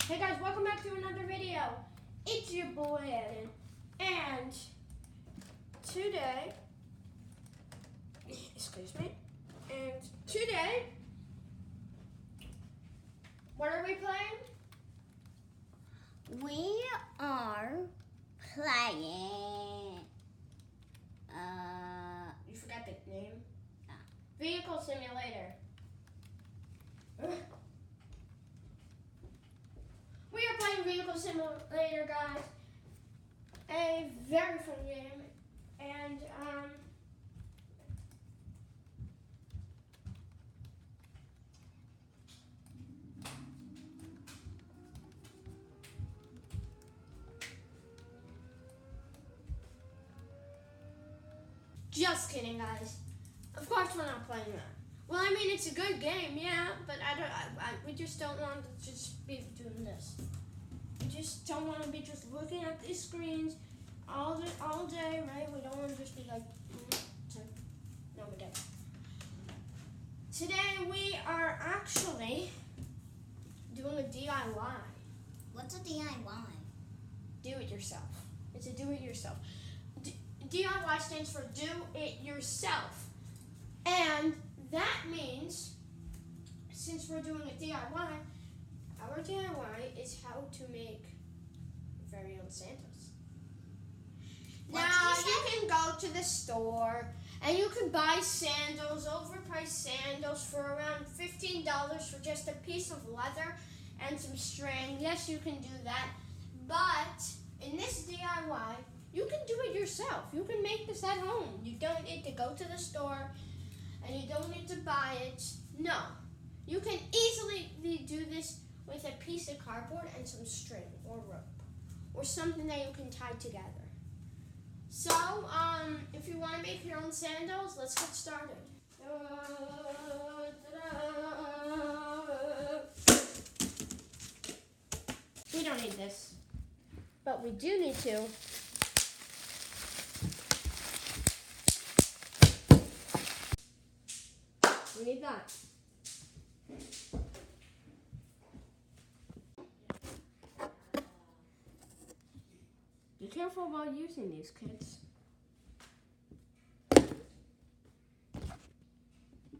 Hey guys, welcome back to another video. It's your boy Adam, and today, excuse me, and today, what are we playing? We are playing. You forgot the name? Yeah. Vehicle Simulator. We are playing Vehicle Simulator, guys. A very fun game, and just kidding, guys. Of course, we're not playing that. Well, I mean, it's a good game, yeah, but we just don't want to just be doing this. We just don't want to be just looking at these screens all day, right? We don't want to just be like, no, we don't. Today we are actually doing a DIY. What's a DIY? Do it yourself. It's a do it yourself. DIY stands for do it yourself. And that means, since we're doing a DIY, our DIY is how to make very own Santas. Now, you can go to the store and you can buy sandals, overpriced sandals, for around $15 for just a piece of leather and some string. Yes, you can do that. But in this DIY, you can do it yourself. You can make this at home. You don't need to go to the store and you don't need to buy it. No. You can easily do this with a piece of cardboard and some string or rope or something that you can tie together. So, if you want to make your own sandals, let's get started. We don't need this, but we do need to. We need that. Be careful while using these, kids.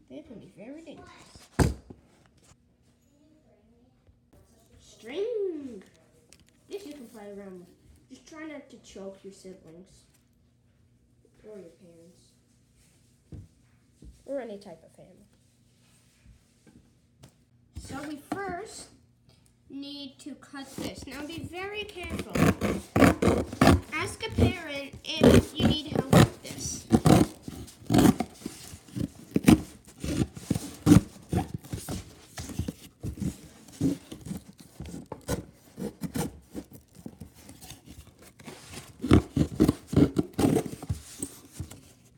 They can be very dangerous. String. This you can play around with. Just try not to choke your siblings or your parents or any type of family. So we first need to cut this. Now be very careful. Ask a parent if you need help with this.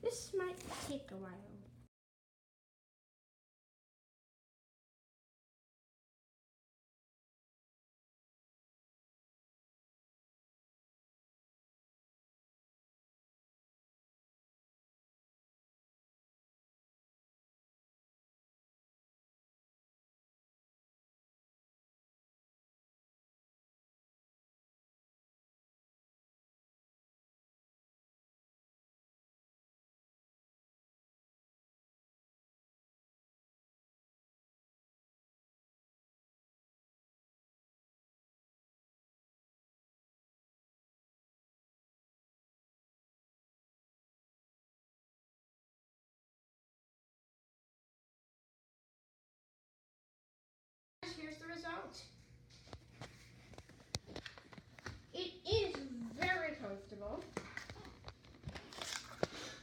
This might take a while. Here's the result. It is very comfortable,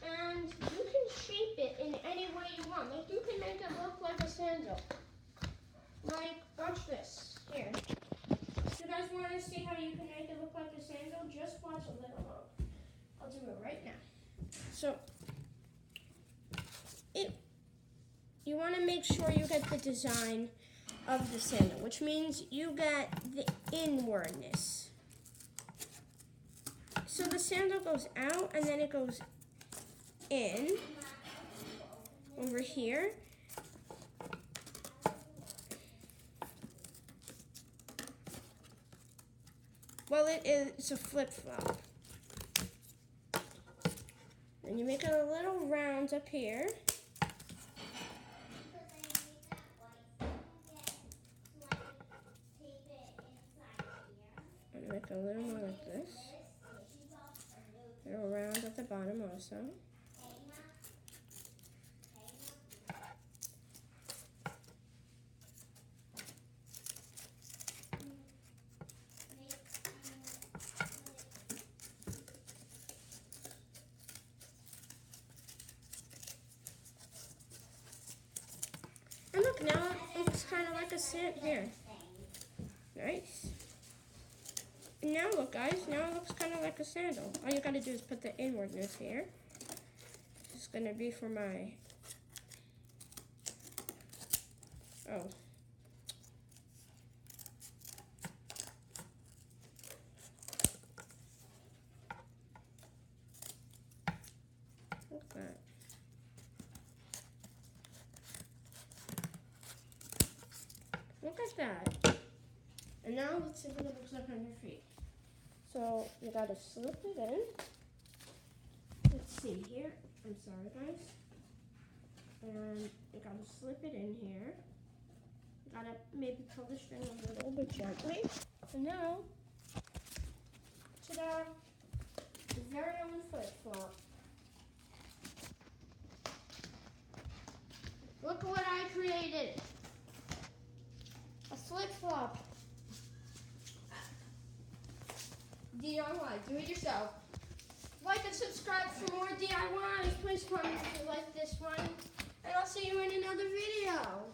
and you can shape it in any way you want. Like, you can make it look like a sandal. Like, watch this. Here. You guys want to see how you can make it look like a sandal? Just watch a little more. I'll do it right now. So, you want to make sure you get the design of the sandal, which means you get the inwardness. So the sandal goes out and then it goes in over here. Well, it's a flip-flop. And you make a little round up here. And make a little more like this. A little round at the bottom also. And look, now it looks kind of like a sand here. Nice. And now look, guys, now it looks kind of like a sandal. All you gotta do is put the inwardness here. This is gonna be for my, oh. Look at that. Look at that. And now let's see what it looks like on your feet. So you gotta slip it in. Let's see here. I'm sorry, guys. And you gotta slip it in here. You gotta maybe pull the string a little bit gently. And now, ta-da! The very own flip-flop. Look what I created. A flip-flop. DIY, do it yourself. Like and subscribe for more DIYs. Please comment if you like this one. And I'll see you in another video.